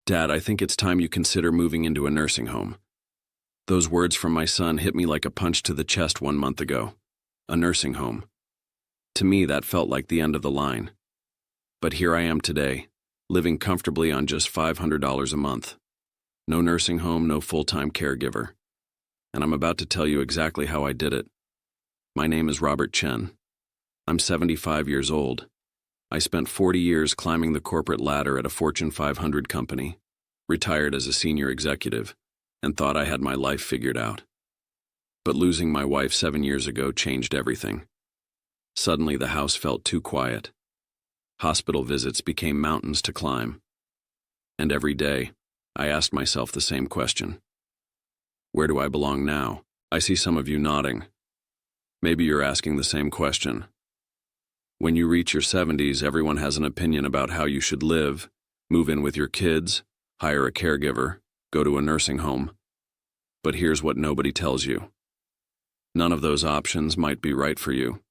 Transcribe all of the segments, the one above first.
Dad, I think it's time you consider moving into a nursing home. Those words from my son hit me like a punch to the chest 1 month ago. A nursing home. To me, that felt like the end of the line. But here I am today, living comfortably on just $500 a month. No nursing home, no full-time caregiver. And I'm about to tell you exactly how I did it. My name is Robert Chen. I'm 75 years old. I spent 40 years climbing the corporate ladder at a Fortune 500 company, retired as a senior executive, and thought I had my life figured out. But losing my wife 7 years ago changed everything. Suddenly the house felt too quiet. Hospital visits became mountains to climb. And every day, I asked myself the same question. Where do I belong now? I see some of you nodding. Maybe you're asking the same question. When you reach your 70s, everyone has an opinion about how you should live, move in with your kids, hire a caregiver, go to a nursing home. But here's what nobody tells you. None of those options might be right for you.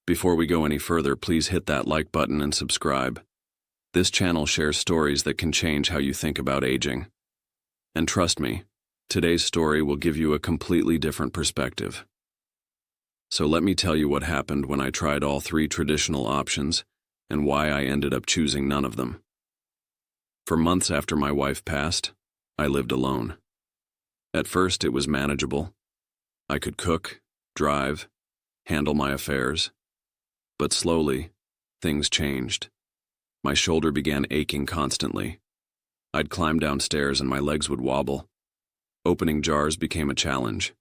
Before we go any further, please hit that like button and subscribe. This channel shares stories that can change how you think about aging. And trust me, today's story will give you a completely different perspective. So let me tell you what happened when I tried all three traditional options and why I ended up choosing none of them. For months after my wife passed, I lived alone. At first, it was manageable. I could cook, drive, handle my affairs. But slowly, things changed. My shoulder began aching constantly. I'd climb downstairs and my legs would wobble. Opening jars became a challenge.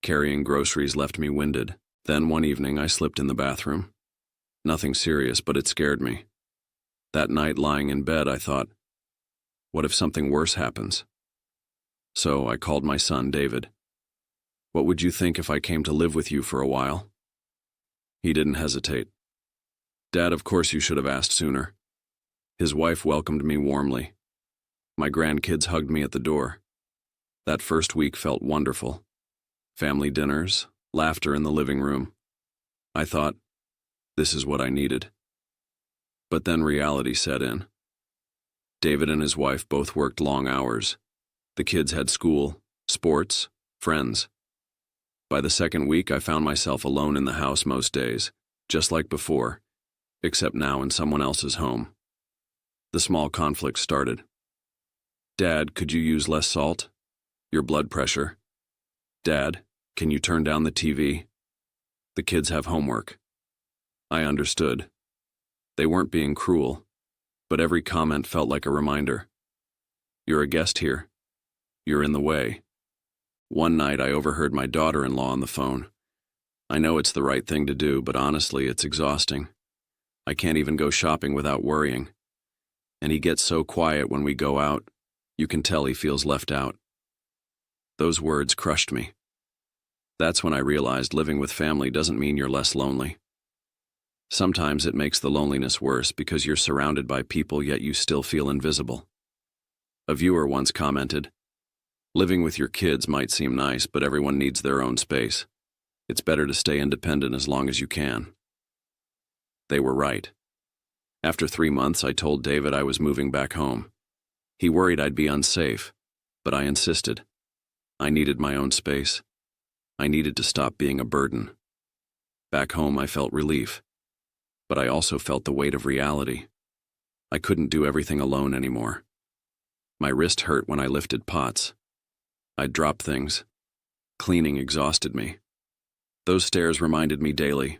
Carrying groceries left me winded. Then one evening I slipped in the bathroom. Nothing serious, but it scared me. That night, lying in bed, I thought, what if something worse happens? So I called my son, David. What would you think if I came to live with you for a while? He didn't hesitate. Dad, of course you should have asked sooner. His wife welcomed me warmly. My grandkids hugged me at the door. That first week felt wonderful. Family dinners, laughter in the living room. I thought, this is what I needed. But then reality set in. David and his wife both worked long hours. The kids had school, sports, friends. By the second week, I found myself alone in the house most days, just like before, except now in someone else's home. The small conflict started. Dad, could you use less salt? Your blood pressure. Dad, can you turn down the TV? The kids have homework. I understood. They weren't being cruel, but every comment felt like a reminder. You're a guest here. You're in the way. One night I overheard my daughter-in-law on the phone. I know it's the right thing to do, but honestly, it's exhausting. I can't even go shopping without worrying. And he gets so quiet when we go out, you can tell he feels left out. Those words crushed me. That's when I realized living with family doesn't mean you're less lonely. Sometimes it makes the loneliness worse because you're surrounded by people yet you still feel invisible. A viewer once commented, living with your kids might seem nice, but everyone needs their own space. It's better to stay independent as long as you can. They were right. After 3 months, I told David I was moving back home. He worried I'd be unsafe, but I insisted. I needed my own space. I needed to stop being a burden. Back home, I felt relief, but I also felt the weight of reality. I couldn't do everything alone anymore. My wrist hurt when I lifted pots. I'd drop things. Cleaning exhausted me. Those stairs reminded me daily.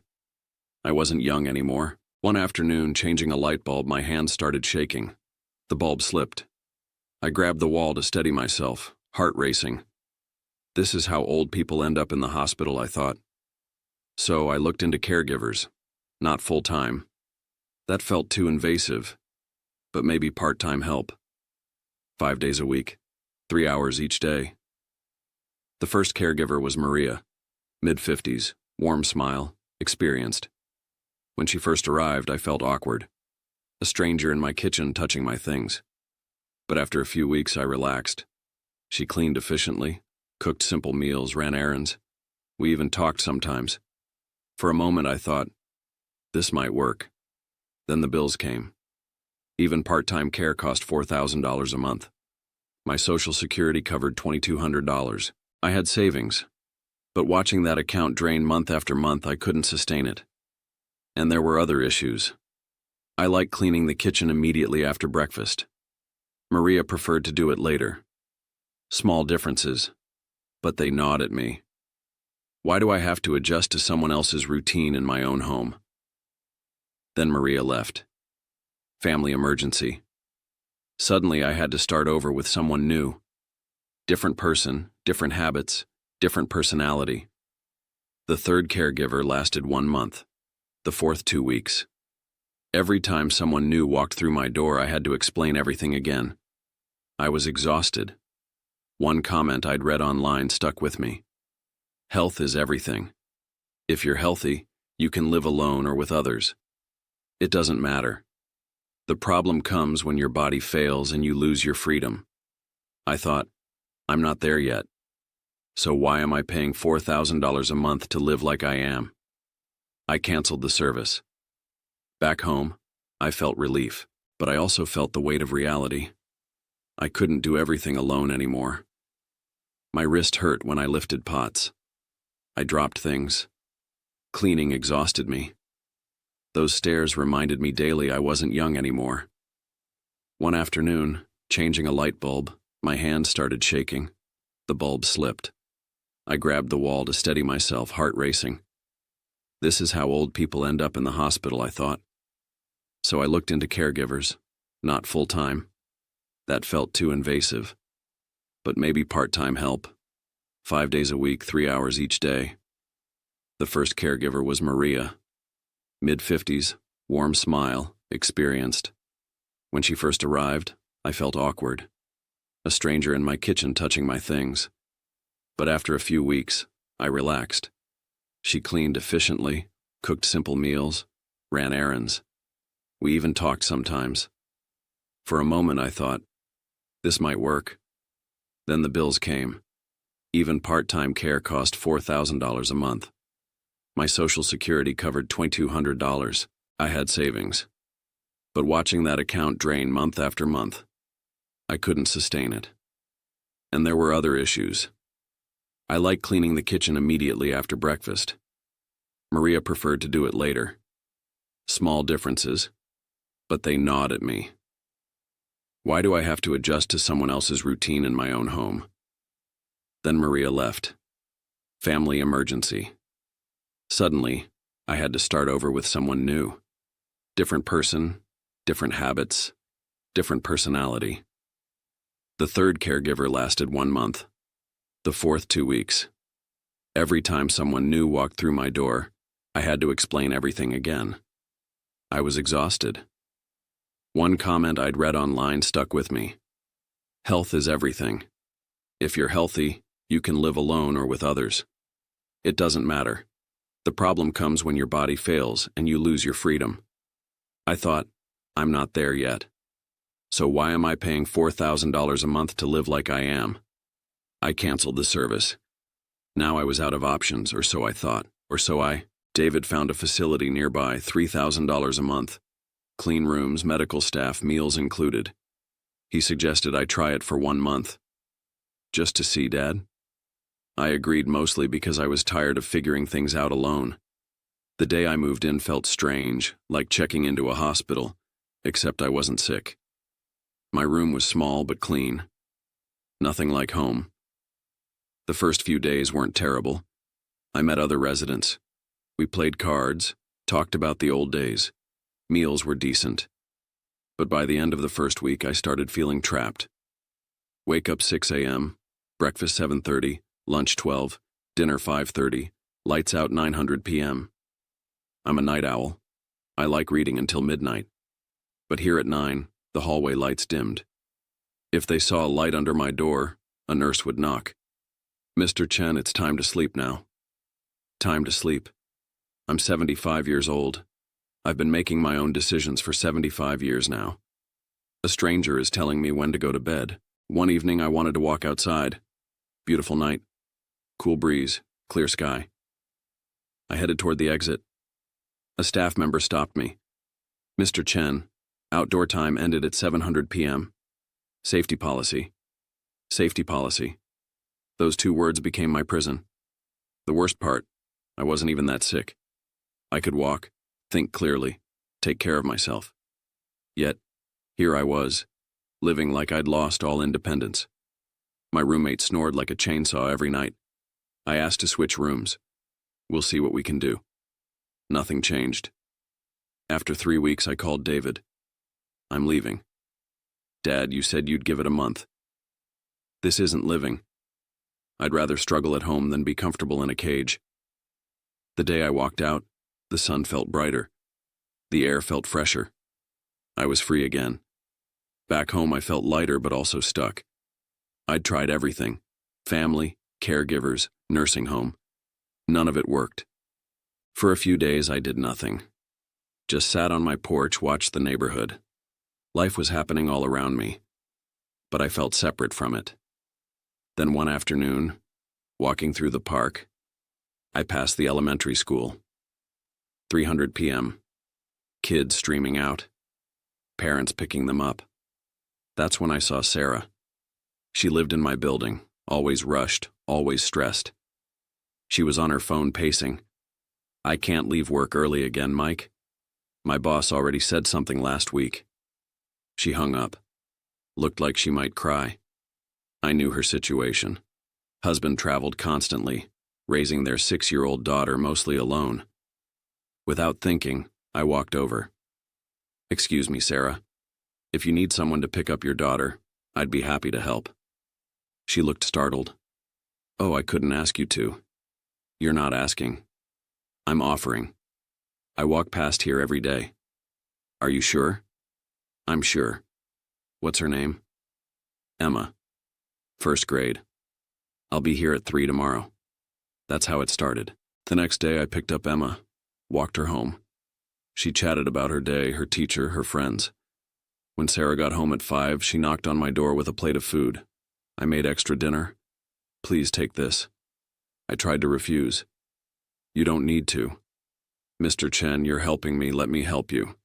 I wasn't young anymore. One afternoon, changing a light bulb, my hand started shaking. The bulb slipped. I grabbed the wall to steady myself, heart racing. This is how old people end up in the hospital, I thought. So I looked into caregivers, not full-time. That felt too invasive, but maybe part-time help. 5 days a week, 3 hours each day. The first caregiver was Maria, mid-50s, warm smile, experienced. When she first arrived, I felt awkward, a stranger in my kitchen touching my things. But after a few weeks, I relaxed. She cleaned efficiently, cooked simple meals, ran errands. We even talked sometimes. For a moment, I thought, this might work. Then the bills came. Even part-time care cost $4,000 a month. My Social Security covered $2,200. I had savings, but watching that account drain month after month, I couldn't sustain it. And there were other issues. I liked cleaning the kitchen immediately after breakfast. Maria preferred to do it later. Small differences, but they gnawed at me. Why do I have to adjust to someone else's routine in my own home? Then Maria left. Family emergency. Suddenly I had to start over with someone new. Different person, different habits, different personality. The third caregiver lasted 1 month, the fourth 2 weeks. Every time someone new walked through my door, I had to explain everything again. I was exhausted. One comment I'd read online stuck with me. Health is everything. If you're healthy, you can live alone or with others. It doesn't matter. The problem comes when your body fails and you lose your freedom. I thought, I'm not there yet. So why am I paying $4,000 a month to live like I am? I canceled the service. Back home, I felt relief, but I also felt the weight of reality. I couldn't do everything alone anymore. My wrist hurt when I lifted pots. I dropped things. Cleaning exhausted me. Those stairs reminded me daily I wasn't young anymore. One afternoon, changing a light bulb, my hand started shaking. The bulb slipped. I grabbed the wall to steady myself, heart racing. This is how old people end up in the hospital, I thought. So I looked into caregivers, not full-time. That felt too invasive. But maybe part-time help. 5 days a week, 3 hours each day. The first caregiver was Maria. Mid-50s, warm smile, experienced. When she first arrived, I felt awkward. A stranger in my kitchen touching my things. But after a few weeks, I relaxed. She cleaned efficiently, cooked simple meals, ran errands. We even talked sometimes. For a moment I thought, this might work. Then the bills came. Even part-time care cost $4,000 a month. My Social Security covered $2,200. I had savings. But watching that account drain month after month, I couldn't sustain it. And there were other issues. I liked cleaning the kitchen immediately after breakfast. Maria preferred to do it later. Small differences, but they gnawed at me. Why do I have to adjust to someone else's routine in my own home? Then Maria left. Family emergency. Suddenly, I had to start over with someone new. Different person, different habits, different personality. The third caregiver lasted 1 month, the fourth 2 weeks. Every time someone new walked through my door, I had to explain everything again. I was exhausted. One comment I'd read online stuck with me. Health is everything. If you're healthy, you can live alone or with others. It doesn't matter. The problem comes when your body fails and you lose your freedom. I thought, I'm not there yet. So why am I paying $4,000 a month to live like I am? I canceled the service. Now I was out of options, or so I thought, David found a facility nearby, $3,000 a month. Clean rooms, medical staff, meals included. He suggested I try it for 1 month. Just to see Dad? I agreed, mostly because I was tired of figuring things out alone. The day I moved in felt strange, like checking into a hospital, except I wasn't sick. My room was small but clean. Nothing like home. The first few days weren't terrible. I met other residents. We played cards, talked about the old days. Meals were decent. But by the end of the first week, I started feeling trapped. Wake up 6 a.m., breakfast 7:30, lunch 12, dinner 5:30, lights out 900 p.m. I'm a night owl. I like reading until midnight. But here at 9, the hallway lights dimmed. If they saw a light under my door, a nurse would knock. Mr. Chen, it's time to sleep now. Time to sleep. I'm 75 years old. I've been making my own decisions for 75 years now. A stranger is telling me when to go to bed. One evening I wanted to walk outside. Beautiful night. Cool breeze, clear sky. I headed toward the exit. A staff member stopped me. Mr. Chen, outdoor time ended at 700 p.m. Safety policy. Safety policy. Those 2 words became my prison. The worst part, I wasn't even that sick. I could walk, think clearly, take care of myself. Yet, here I was, living like I'd lost all independence. My roommate snored like a chainsaw every night. I asked to switch rooms. We'll see what we can do. Nothing changed. After 3 weeks, I called David. I'm leaving. Dad, you said you'd give it a month. This isn't living. I'd rather struggle at home than be comfortable in a cage. The day I walked out, the sun felt brighter. The air felt fresher. I was free again. Back home, I felt lighter but also stuck. I'd tried everything: family, caregivers, nursing home. None of it worked. For a few days, I did nothing. Just sat on my porch, watched the neighborhood. Life was happening all around me, but I felt separate from it. Then one afternoon, walking through the park, I passed the elementary school. 300 p.m. Kids streaming out. Parents picking them up. That's when I saw Sarah. She lived in my building, always rushed, always stressed. She was on her phone pacing. I can't leave work early again, Mike. My boss already said something last week. She hung up. Looked like she might cry. I knew her situation. Husband traveled constantly, raising their 6-year-old daughter mostly alone. Without thinking, I walked over. Excuse me, Sarah. If you need someone to pick up your daughter, I'd be happy to help. She looked startled. Oh, I couldn't ask you to. You're not asking. I'm offering. I walk past here every day. Are you sure? I'm sure. What's her name? Emma. 1st grade. I'll be here at 3 tomorrow. That's how it started. The next day I picked up Emma, walked her home. She chatted about her day, her teacher, her friends. When Sarah got home at 5, she knocked on my door with a plate of food. I made extra dinner. Please take this. I tried to refuse. You don't need to. Mr. Chen, you're helping me, let me help you.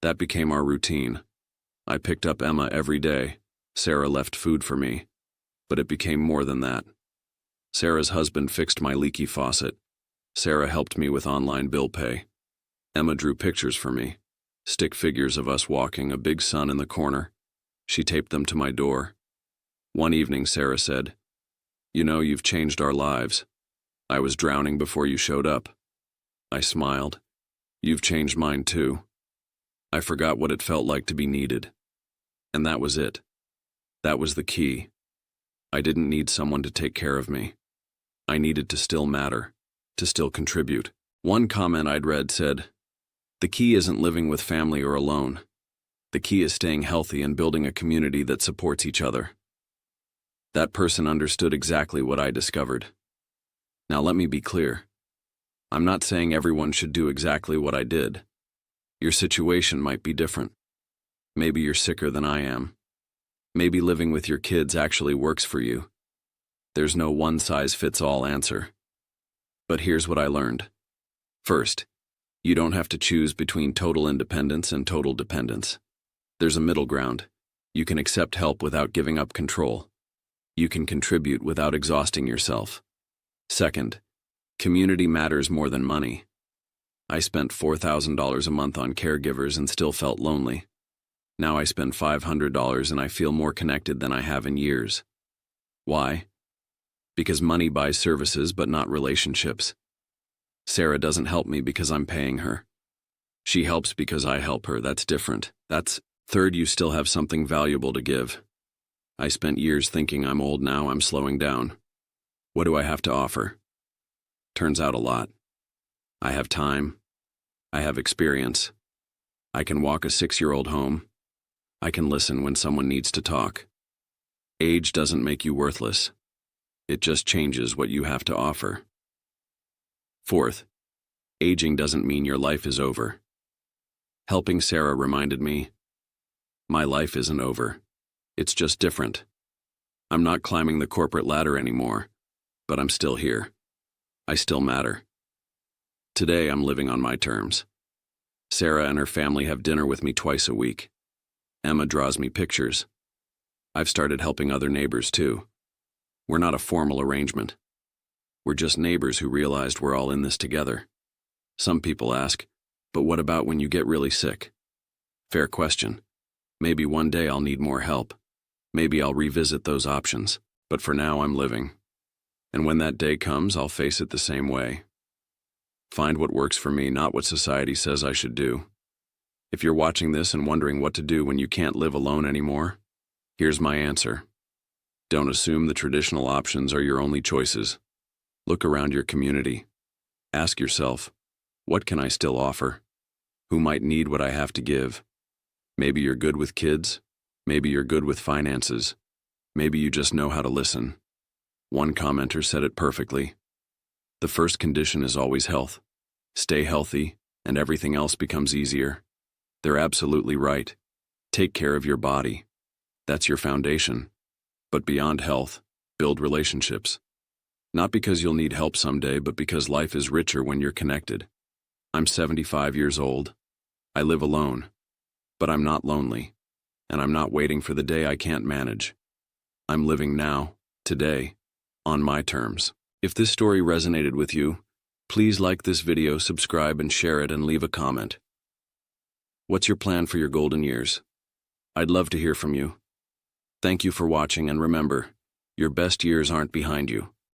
That became our routine. I picked up Emma every day. Sarah left food for me. But it became more than that. Sarah's husband fixed my leaky faucet. Sarah helped me with online bill pay. Emma drew pictures for me. Stick figures of us walking, a big sun in the corner. She taped them to my door. One evening, Sarah said, "You know, you've changed our lives. I was drowning before you showed up." I smiled. You've changed mine too. I forgot what it felt like to be needed. And that was it. That was the key. I didn't need someone to take care of me. I needed to still matter, to still contribute. One comment I'd read said, "The key isn't living with family or alone. The key is staying healthy and building a community that supports each other." That person understood exactly what I discovered. Now let me be clear. I'm not saying everyone should do exactly what I did. Your situation might be different. Maybe you're sicker than I am. Maybe living with your kids actually works for you. There's no one-size-fits-all answer. But here's what I learned. First, you don't have to choose between total independence and total dependence. There's a middle ground. You can accept help without giving up control. You can contribute without exhausting yourself. Second, community matters more than money. I spent $4,000 a month on caregivers and still felt lonely. Now I spend $500 and I feel more connected than I have in years. Why? Because money buys services but not relationships. Sarah doesn't help me because I'm paying her. She helps because I help her. That's different. Third, you still have something valuable to give. I spent years thinking I'm old now, I'm slowing down. What do I have to offer? Turns out a lot. I have time. I have experience. I can walk a 6-year-old home. I can listen when someone needs to talk. Age doesn't make you worthless. It just changes what you have to offer. Fourth, aging doesn't mean your life is over. Helping Sarah reminded me, my life isn't over. It's just different. I'm not climbing the corporate ladder anymore, but I'm still here. I still matter. Today I'm living on my terms. Sarah and her family have dinner with me twice a week. Emma draws me pictures. I've started helping other neighbors too. We're not a formal arrangement. We're just neighbors who realized we're all in this together. Some people ask, but what about when you get really sick? Fair question. Maybe one day I'll need more help. Maybe I'll revisit those options, but for now I'm living. And when that day comes, I'll face it the same way. Find what works for me, not what society says I should do. If you're watching this and wondering what to do when you can't live alone anymore, here's my answer. Don't assume the traditional options are your only choices. Look around your community. Ask yourself, what can I still offer? Who might need what I have to give? Maybe you're good with kids. Maybe you're good with finances. Maybe you just know how to listen. One commenter said it perfectly. The first condition is always health. Stay healthy, and everything else becomes easier. They're absolutely right. Take care of your body. That's your foundation. But beyond health, build relationships. Not because you'll need help someday, but because life is richer when you're connected. I'm 75 years old. I live alone. But I'm not lonely. And I'm not waiting for the day I can't manage. I'm living now, today, on my terms. If this story resonated with you, please like this video, subscribe, and share it, and leave a comment. What's your plan for your golden years? I'd love to hear from you. Thank you for watching, and remember, your best years aren't behind you.